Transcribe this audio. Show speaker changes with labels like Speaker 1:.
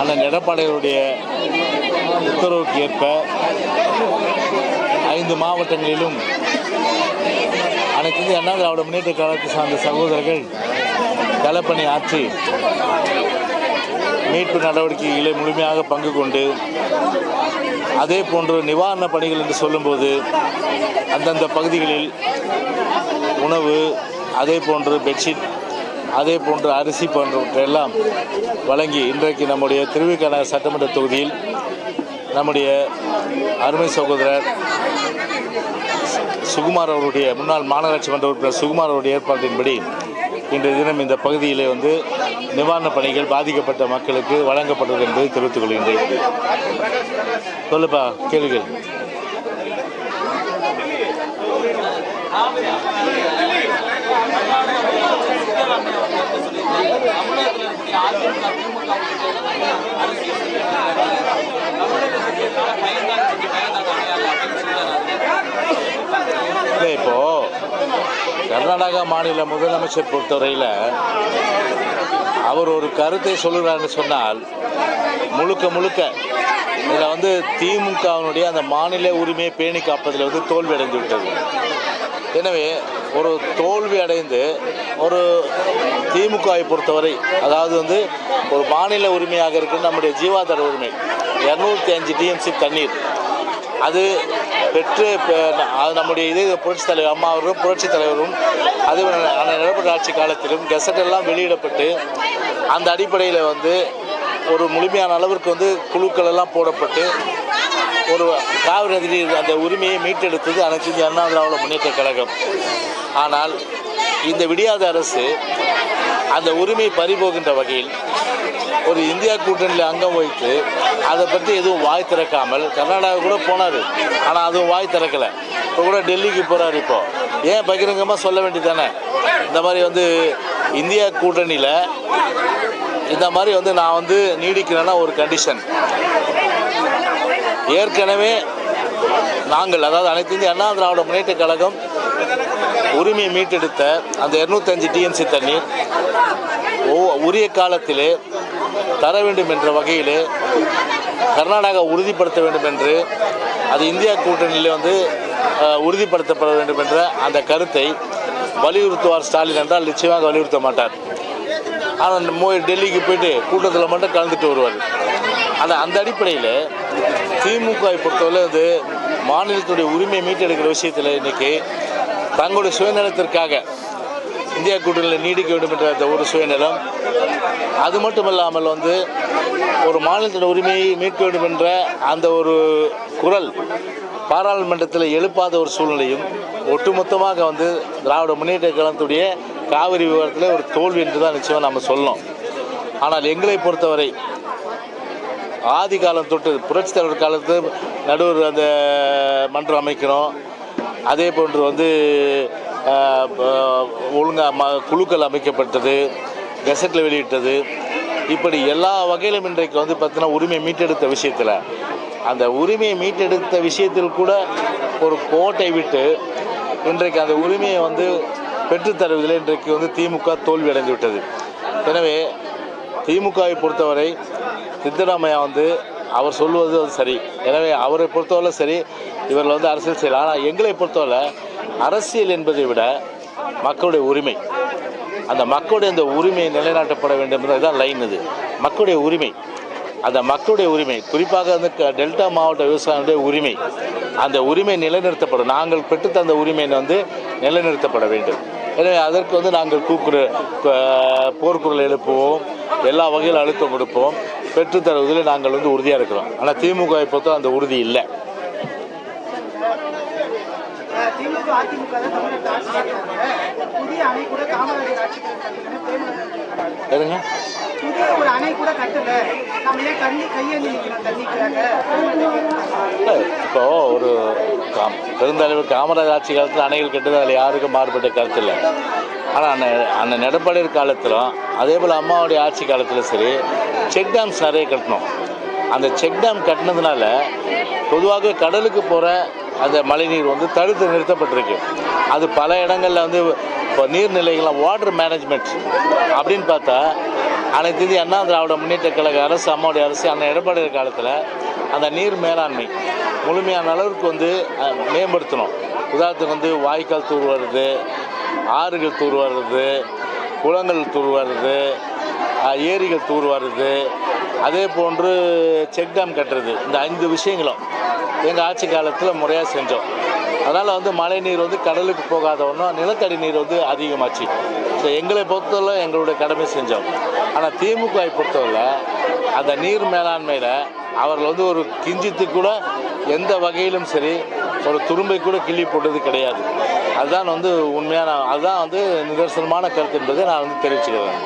Speaker 1: அண்ணன் எடப்பாடியுடைய உத்தரவுக்கு ஏற்ப 5 மாவட்டங்களிலும் அனைத்து இந்திய அண்ணா திராவிட முன்னேற்ற கழகத்தை சார்ந்த சகோதரர்கள் களப்பணி ஆற்றி மீட்பு நடவடிக்கைகளை முழுமையாக பங்கு கொண்டு, அதே போன்று நிவாரண பணிகள் என்று சொல்லும்போது அந்தந்த பகுதிகளில் உணவு, அதே போன்று பெட்ஷீட், அதே போன்று அரிசி போன்றவற்றையெல்லாம் வழங்கி இன்றைக்கு நம்முடைய திருவிக சட்டமன்ற தொகுதியில் நம்முடைய அருமை சகோதரர் சுகுமார் அவருடைய முன்னாள் மாநகராட்சி மன்ற உறுப்பினர் சுகுமார் அவருடைய ஏற்பாட்டின்படி இன்றைய தினம் இந்த பகுதியிலே நிவாரணப் பணிகள் பாதிக்கப்பட்ட மக்களுக்கு வழங்கப்பட்டது என்பதை தெரிவித்துக் கொள்கின்றேன். சொல்லுப்பா, கேளுங்கள். இப்போ கர்நாடகா மாநில முதலமைச்சர் பொறுத்தவரையில் அவர் ஒரு கருத்தை சொல்லுகிறார்னு சொன்னால் முழுக்க இதில் திமுகவினுடைய அந்த மாநில உரிமையை பேணி காப்பதில் தோல்வி அடைந்து விட்டது. எனவே ஒரு தோல்வி அடைந்து ஒரு திமுகவை பொறுத்தவரை, அதாவது ஒரு மாநில உரிமையாக இருக்கிற நம்முடைய ஜீவாதார உரிமை 205 டிஎம்சி தண்ணீர் அது பெற்று நம்முடைய இதே புரட்சித் தலைவர் அம்மா அவர்களும் புரட்சித் தலைவரும் அது எடப்பாடி ஆட்சி காலத்திலும் கெசட் எல்லாம் வெளியிடப்பட்டு அந்த அடிப்படையில் ஒரு முழுமையான அளவிற்கு குழுக்கள் எல்லாம் போடப்பட்டு ஒரு காவிரி நதி அந்த உரிமையை மீட்டெடுத்தது அனைத்து இந்திய அண்ணா திராவிட முன்னேற்ற கழகம். ஆனால் இந்த விடியாத அரசு அந்த உரிமை பறிபோகின்ற வகையில் ஒரு இந்தியா கூட்டணியில் அங்கம் வைத்து அதை பற்றி எதுவும் வாய் திறக்காமல், கர்நாடகா கூட போனார், ஆனால் அதுவும் வாய் திறக்கலை. இப்போ கூட டெல்லிக்கு போகிறார். இப்போ ஏன் பகிரங்கமாக சொல்ல வேண்டியதானே? இந்த மாதிரி இந்தியா கூட்டணியில் இந்த மாதிரி நான் நீடிக்கிறேன்னா ஒரு கண்டிஷன். ஏற்கனவே நாங்கள், அதாவது அனைத்து இந்திய அண்ணா திராவிட முன்னேற்ற கழகம் உரிமையை மீட்டெடுத்த அந்த 205 டிஎம்சி தண்ணீர் உரிய காலத்திலே தர வேண்டும் என்ற வகையில் கர்நாடகா உறுதிப்படுத்த வேண்டும் என்று, அது இந்தியா கூட்டணியில் உறுதிப்படுத்தப்பட வேண்டும் என்ற அந்த கருத்தை வலியுறுத்துவார் ஸ்டாலின் என்றால் நிச்சயமாக வலியுறுத்த மாட்டார். ஆனால் டெல்லிக்கு போயிட்டு கூட்டத்தில் மட்டும் கலந்துட்டு வருவார். ஆனால் அந்த அடிப்படையில் திமுகவை பொறுத்தவரை மாநிலத்துடைய உரிமை மீட்டெடுக்கிற விஷயத்தில் இன்றைக்கி தங்களுடைய சுயநலத்திற்காக இந்தியா கூட்டணியில் நீடிக்க வேண்டும் என்ற அந்த ஒரு சுயநலம், அது மட்டும் இல்லாமல் ஒரு மாநிலத்தின் உரிமையை மீட்க வேண்டும் என்ற அந்த ஒரு குரல் பாராளுமன்றத்தில் எழுப்பாத ஒரு சூழ்நிலையும் ஒட்டுமொத்தமாக திராவிட முன்னேற்ற கழகத்துடைய காவிரி விவகாரத்தில் ஒரு தோல்வி என்று தான் நிச்சயமாக நம்ம சொல்லணும். ஆனால் எங்களை பொறுத்தவரை ஆதி காலம் தொட்டு புரட்சித் தலைவர் காலத்து நடுவர் அந்த மன்றம் அமைக்கணும், அதே போன்று ஒழுங்காக குழுக்கள் அமைக்கப்பட்டது, கெசட்டில் வெளியிட்டது, இப்படி எல்லா வகையிலும் இன்றைக்கு பார்த்தீங்கன்னா உரிமை மீட்டெடுத்த விஷயத்தில், அந்த உரிமையை மீட்டெடுத்த விஷயத்தில் கூட ஒரு கோட்டை விட்டு இன்றைக்கு அந்த உரிமையை பெற்றுத்தருவதில் இன்றைக்கு திமுக தோல்வி அடைந்து விட்டது. எனவே திமுகவை பொறுத்தவரை சித்தராமையா அவர் சொல்வது சரி. எனவே அவரை பொறுத்தவரை சரி, இவர்கள் அரசியல் செய்யலாம். ஆனால் எங்களை பொறுத்தவரை அரசியல் என்பதை விட மக்களுடைய உரிமை, அந்த மக்களுடைய அந்த உரிமை நிலைநாட்டப்பட வேண்டும் என்பதுதான் லைன். இது மக்களுடைய உரிமை, அந்த மக்களுடைய உரிமை, குறிப்பாக டெல்டா மாவட்ட விவசாயிகளுடைய உரிமை, அந்த உரிமை நிலைநிறுத்தப்படும். நாங்கள் பெற்றுத்தந்த உரிமை நிலைநிறுத்தப்பட வேண்டும். எனவே அதற்கு நாங்கள் போர்க்குரல் எழுப்புவோம், எல்லா வகையில் அழுத்தம் கொடுப்போம், பெற்றுத்தருவதில் நாங்கள் உறுதியாக இருக்கிறோம். ஆனால் திமுகவை பொறுத்த அந்த உறுதி இல்லை. இப்போ ஒரு பெருந்தலைவர் காமராஜர் ஆட்சி காலத்தில் அணைகள் கட்டுறது அதில் யாருக்கும் மாறுபட்ட கருத்து இல்லை. ஆனால் அண்ணன் எடப்பாடி காலத்திலும் அதே போல் அம்மாவுடைய ஆட்சி காலத்திலும் சரி செக் டேம்ஸ் நிறைய கட்டணும். அந்த செக் டேம் கட்டினதுனால பொதுவாக கடலுக்கு போகிற அந்த மழைநீர் தடுத்து நிறுத்தப்பட்டிருக்கு. அது பல இடங்களில் இப்போ நீர்நிலைகள்லாம் வாட்டர் மேனேஜ்மெண்ட் அப்படின்னு பார்த்தா அனைத்து இந்திய அண்ணா திராவிட முன்னேற்ற கழக அரசு, அம்மாவுடைய அரசு, அண்ணன் எடப்பாடி காலத்தில் அந்த நீர் மேலாண்மை முழுமையான அளவுக்கு வந்து மேம்படுத்தணும். உதாரணத்துக்கு வந்து வாய்க்கால் தூர் வருது, ஆறுகள் தூர் வருது, குளங்கள் தூர் வருது, ஏரிகள் தூர் வருது, அதே போன்று செக் டேம் கட்டுறது. இந்த 5 விஷயங்களும் எங்கள் ஆட்சி காலத்தில் முறையாக செஞ்சோம். அதனால் வந்து மழை நீர் வந்து கடலுக்கு போகாத ஒன்றும், நிலத்தடி நீர் வந்து அதிகமாச்சு. ஸோ எங்களை பொறுத்தவரை எங்களுடைய கடமை செஞ்சோம். ஆனால் திமுகவை பொறுத்தவரை அந்த நீர் மேலாண்மையில் அவர்கள் வந்து ஒரு கிஞ்சித்து கூட எந்த வகையிலும் சரி ஒரு துரும்பை கூட கிள்ளி போட்டது கிடையாது. அதுதான் வந்து உண்மையான, அதுதான் வந்து நிதர்சனமான கருத்து என்பதை நான் வந்து தெரிவிச்சுக்கிறேன்.